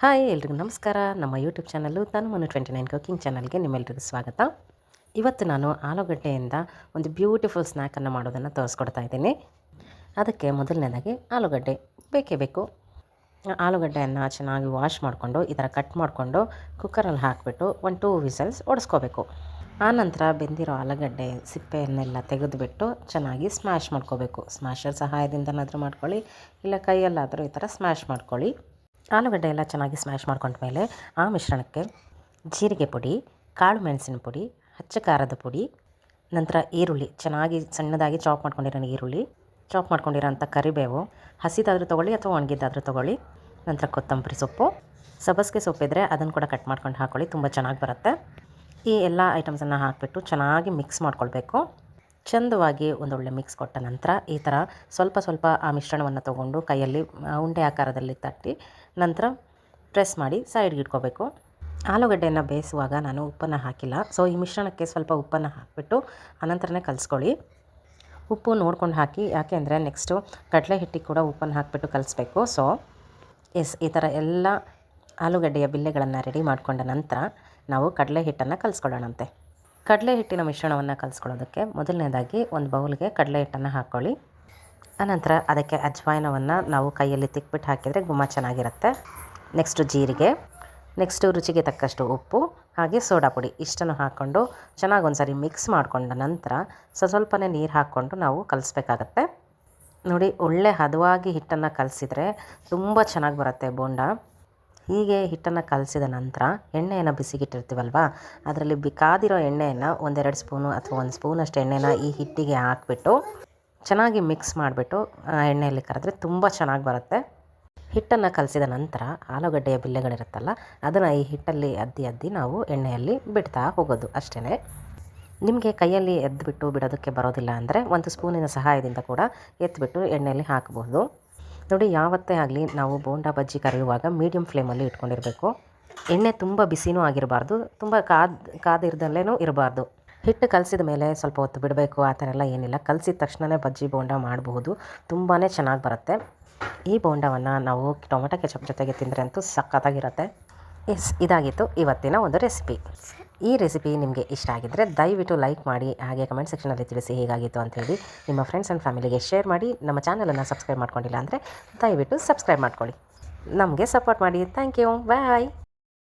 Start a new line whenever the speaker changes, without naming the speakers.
Hi ಎಲ್ರಿಗೂ ನಮಸ್ಕಾರ. ನಮ್ಮ ಯೂಟ್ಯೂಬ್ ಚಾನಲ್ಲು ನಾನು ಮನು 29 ಕುಕಿಂಗ್ ಚಾನಲ್ಗೆ ನಿಮ್ಮೆಲ್ಲರಿಗೂ ಸ್ವಾಗತ. ಇವತ್ತು ನಾನು ಆಲೂಗಡ್ಡೆಯಿಂದ ಒಂದು ಬ್ಯೂಟಿಫುಲ್ ಸ್ನ್ಯಾಕನ್ನು ಮಾಡೋದನ್ನು ತೋರಿಸ್ಕೊಡ್ತಾ ಇದ್ದೀನಿ. ಅದಕ್ಕೆ ಮೊದಲನೇದಾಗಿ ಆಲೂಗಡ್ಡೆ ಬೇಕೇ ಬೇಕು. ಆಲೂಗಡ್ಡೆಯನ್ನು ಚೆನ್ನಾಗಿ ವಾಶ್ ಮಾಡಿಕೊಂಡು ಈ ಥರ ಕಟ್ ಮಾಡಿಕೊಂಡು ಕುಕ್ಕರಲ್ಲಿ ಹಾಕಿಬಿಟ್ಟು 1-2 ವಿಸಲ್ಸ್ ಓಡಿಸ್ಕೋಬೇಕು. ಆನಂತರ ಬೆಂದಿರೋ ಆಲೂಗಡ್ಡೆ ಸಿಪ್ಪೆಯನ್ನೆಲ್ಲ ತೆಗೆದುಬಿಟ್ಟು ಚೆನ್ನಾಗಿ ಸ್ಮ್ಯಾಶ್ ಮಾಡ್ಕೋಬೇಕು. ಸ್ಮ್ಯಾಶರ್ ಸಹಾಯದಿಂದನಾದರೂ ಮಾಡ್ಕೊಳ್ಳಿ, ಇಲ್ಲ ಕೈಯಲ್ಲಾದರೂ ಈ ಥರ ಸ್ಮ್ಯಾಶ್ ಮಾಡ್ಕೊಳ್ಳಿ. ಆಲೂಗಡ್ಡೆ ಎಲ್ಲ ಚೆನ್ನಾಗಿ ಸ್ಮ್ಯಾಶ್ ಮಾಡ್ಕೊಂಡ್ಮೇಲೆ ಆ ಮಿಶ್ರಣಕ್ಕೆ ಜೀರಿಗೆ ಪುಡಿ, ಕಾಳು ಮೆಣಸಿನ ಪುಡಿ, ಹಚ್ಚ ಖಾರದ ಪುಡಿ, ನಂತರ ಈರುಳ್ಳಿ ಚೆನ್ನಾಗಿ ಸಣ್ಣದಾಗಿ ಚಾಪ್ ಮಾಡ್ಕೊಂಡಿರೋ ಈರುಳ್ಳಿ, ಚಾಪ್ ಮಾಡ್ಕೊಂಡಿರೋಂಥ ಕರಿಬೇವು, ಹಸಿದಾದರೂ ತೊಗೊಳ್ಳಿ ಅಥವಾ ಒಣಗಿದ್ದಾದರೂ ತೊಗೊಳ್ಳಿ, ನಂತರ ಕೊತ್ತಂಬರಿ ಸೊಪ್ಪು, ಸಬ್ಬಸಿಗೆ ಸೊಪ್ಪಿದ್ರೆ ಅದನ್ನು ಕೂಡ ಕಟ್ ಮಾಡ್ಕೊಂಡು ಹಾಕ್ಕೊಳ್ಳಿ, ತುಂಬ ಚೆನ್ನಾಗಿ ಬರುತ್ತೆ. ಈ ಎಲ್ಲ ಐಟಮ್ಸನ್ನು ಹಾಕಿಬಿಟ್ಟು ಚೆನ್ನಾಗಿ ಮಿಕ್ಸ್ ಮಾಡ್ಕೊಳ್ಬೇಕು. ಚಂದವಾಗಿ ಒಂದೊಳ್ಳೆ ಮಿಕ್ಸ್ ಕೊಟ್ಟ ನಂತರ ಈ ಥರ ಸ್ವಲ್ಪ ಸ್ವಲ್ಪ ಆ ಮಿಶ್ರಣವನ್ನು ತೊಗೊಂಡು ಕೈಯಲ್ಲಿ ಉಂಡೆ ಆಕಾರದಲ್ಲಿ ತಟ್ಟಿ ನಂತರ ಪ್ರೆಸ್ ಮಾಡಿ ಸೈಡ್ಗೆ ಇಟ್ಕೋಬೇಕು. ಆಲೂಗಡ್ಡೆಯನ್ನು ಬೇಯಿಸುವಾಗ ನಾನು ಉಪ್ಪನ್ನು ಹಾಕಿಲ್ಲ, ಸೊ ಈ ಮಿಶ್ರಣಕ್ಕೆ ಸ್ವಲ್ಪ ಉಪ್ಪನ್ನು ಹಾಕಿಬಿಟ್ಟು ಅನಂತರನೇ ಕಲಿಸ್ಕೊಳ್ಳಿ. ಉಪ್ಪು ನೋಡ್ಕೊಂಡು ಹಾಕಿ, ಯಾಕೆ ಅಂದರೆ ನೆಕ್ಸ್ಟು ಕಡಲೆ ಹಿಟ್ಟಿಗೆ ಕೂಡ ಉಪ್ಪನ್ನು ಹಾಕಿಬಿಟ್ಟು ಕಲಿಸ್ಬೇಕು. ಸೊ ಈ ಥರ ಎಲ್ಲ ಆಲೂಗಡ್ಡೆಯ ಬಿಲ್ಲೆಗಳನ್ನು ರೆಡಿ ಮಾಡಿಕೊಂಡ ನಂತರ ನಾವು ಕಡಲೆ ಹಿಟ್ಟನ್ನು ಕಲಿಸ್ಕೊಳ್ಳೋಣಂತೆ. ಕಡಲೆ ಹಿಟ್ಟಿನ ಮಿಶ್ರಣವನ್ನು ಕಲಿಸ್ಕೊಳ್ಳೋದಕ್ಕೆ ಮೊದಲನೇದಾಗಿ ಒಂದು ಬೌಲ್ಗೆ ಕಡಲೆ ಹಿಟ್ಟನ್ನು ಹಾಕ್ಕೊಳ್ಳಿ. ಅನಂತರ ಅದಕ್ಕೆ ಅಜ್ವಾಯಿನವನ್ನು ನಾವು ಕೈಯಲ್ಲಿ ತಿಕ್ಬಿಟ್ಟು ಹಾಕಿದರೆ ಗುಮ್ಮ ಚೆನ್ನಾಗಿರುತ್ತೆ. ನೆಕ್ಸ್ಟು ಜೀರಿಗೆ, ನೆಕ್ಸ್ಟು ರುಚಿಗೆ ತಕ್ಕಷ್ಟು ಉಪ್ಪು, ಹಾಗೆ ಸೋಡಾ ಪುಡಿ ಇಷ್ಟನ್ನು ಹಾಕ್ಕೊಂಡು ಚೆನ್ನಾಗಿ ಒಂದು ಸಾರಿ ಮಿಕ್ಸ್ ಮಾಡಿಕೊಂಡ ನಂತರ ಸ್ವಲ್ಪನೇ ನೀರು ಹಾಕ್ಕೊಂಡು ನಾವು ಕಲಿಸ್ಬೇಕಾಗತ್ತೆ. ನೋಡಿ, ಒಳ್ಳೆ ಹದವಾಗಿ ಹಿಟ್ಟನ್ನು ಕಲಸಿದರೆ ತುಂಬ ಚೆನ್ನಾಗಿ ಬರುತ್ತೆ ಬೋಂಡ. ಹೀಗೆ ಹಿಟ್ಟನ್ನು ಕಲಸಿದ ನಂತರ ಎಣ್ಣೆಯನ್ನು ಬಿಸಿಗಿಟ್ಟಿರ್ತೀವಲ್ವ, ಅದರಲ್ಲಿ ಕಾದಿರೋ ಎಣ್ಣೆಯನ್ನು 1-2 ಸ್ಪೂನು ಅಥವಾ 1 ಸ್ಪೂನಷ್ಟು ಎಣ್ಣೆನ ಈ ಹಿಟ್ಟಿಗೆ ಹಾಕಿಬಿಟ್ಟು ಚೆನ್ನಾಗಿ ಮಿಕ್ಸ್ ಮಾಡಿಬಿಟ್ಟು ಎಣ್ಣೆಯಲ್ಲಿ ಕರೆದ್ರೆ ತುಂಬ ಚೆನ್ನಾಗಿ ಬರುತ್ತೆ. ಹಿಟ್ಟನ್ನು ಕಲಸಿದ ನಂತರ ಆಲೂಗಡ್ಡೆಯ ಬಿಲ್ಲೆಗಳಿರುತ್ತಲ್ಲ ಅದನ್ನು ಈ ಹಿಟ್ಟಲ್ಲಿ ಅದ್ದಿ ನಾವು ಎಣ್ಣೆಯಲ್ಲಿ ಬಿಡ್ತಾ ಹೋಗೋದು ಅಷ್ಟೇ. ನಿಮಗೆ ಕೈಯಲ್ಲಿ ಎದ್ದುಬಿಟ್ಟು ಬಿಡೋದಕ್ಕೆ ಬರೋದಿಲ್ಲ ಅಂದರೆ 1 ಸ್ಪೂನಿನ ಸಹಾಯದಿಂದ ಕೂಡ ಎತ್ತಿಬಿಟ್ಟು ಎಣ್ಣೆಯಲ್ಲಿ ಹಾಕಬಹುದು. ನೋಡಿ, ಯಾವತ್ತೇ ಆಗಲಿ ನಾವು ಬೋಂಡಾ ಬಜ್ಜಿ ಕರೆಯುವಾಗ ಮೀಡಿಯಮ್ ಫ್ಲೇಮಲ್ಲಿ ಇಟ್ಕೊಂಡಿರಬೇಕು. ಎಣ್ಣೆ ತುಂಬ ಬಿಸಿನೂ ಆಗಿರಬಾರ್ದು, ತುಂಬ ಕಾದಿರ್ದಲ್ಲೇ ಇರಬಾರ್ದು. ಹಿಟ್ಟು ಕಲಸಿದ ಮೇಲೆ ಸ್ವಲ್ಪ ಹೊತ್ತು ಬಿಡಬೇಕು, ಆ ಥರ ಎಲ್ಲ ಏನಿಲ್ಲ. ಕಲಸಿದ ತಕ್ಷಣವೇ ಬಜ್ಜಿ ಬೋಂಡ ಮಾಡಬಹುದು, ತುಂಬಾ ಚೆನ್ನಾಗಿ ಬರುತ್ತೆ. ಈ ಬೋಂಡವನ್ನು ನಾವು ಟೊಮೆಟೊ ಕೆಚಪ್ ಜೊತೆಗೆ ತಿಂದರೆ ಅಂತೂ ಸಖತ್ತಾಗಿರುತ್ತೆ. ಇದಾಗಿತ್ತು ಇವತ್ತಿನ ಒಂದು ರೆಸಿಪಿ. ಈ ರೆಸಿಪಿ ನಿಮಗೆ ಇಷ್ಟ ಆಗಿದ್ದರೆ ದಯವಿಟ್ಟು ಲೈಕ್ ಮಾಡಿ, ಹಾಗೆ ಕಮೆಂಟ್ ಸೆಕ್ಷನಲ್ಲಿ ತಿಳಿಸಿ ಹೇಗಾಗಿತ್ತು ಅಂಥೇಳಿ. ನಿಮ್ಮ ಫ್ರೆಂಡ್ಸ್ ಆ್ಯಂಡ್ ಫ್ಯಾಮಿಲಿಗೆ ಶೇರ್ ಮಾಡಿ. ನಮ್ಮ ಚಾನಲನ್ನು ಸಬ್ಸ್ಕ್ರೈಬ್ ಮಾಡ್ಕೊಂಡಿಲ್ಲ ಅಂದರೆ ದಯವಿಟ್ಟು ಸಬ್ಸ್ಕ್ರೈಬ್ ಮಾಡ್ಕೊಳ್ಳಿ. ನಮಗೆ ಸಪೋರ್ಟ್ ಮಾಡಿ. Thank you. ಬಾಯ್.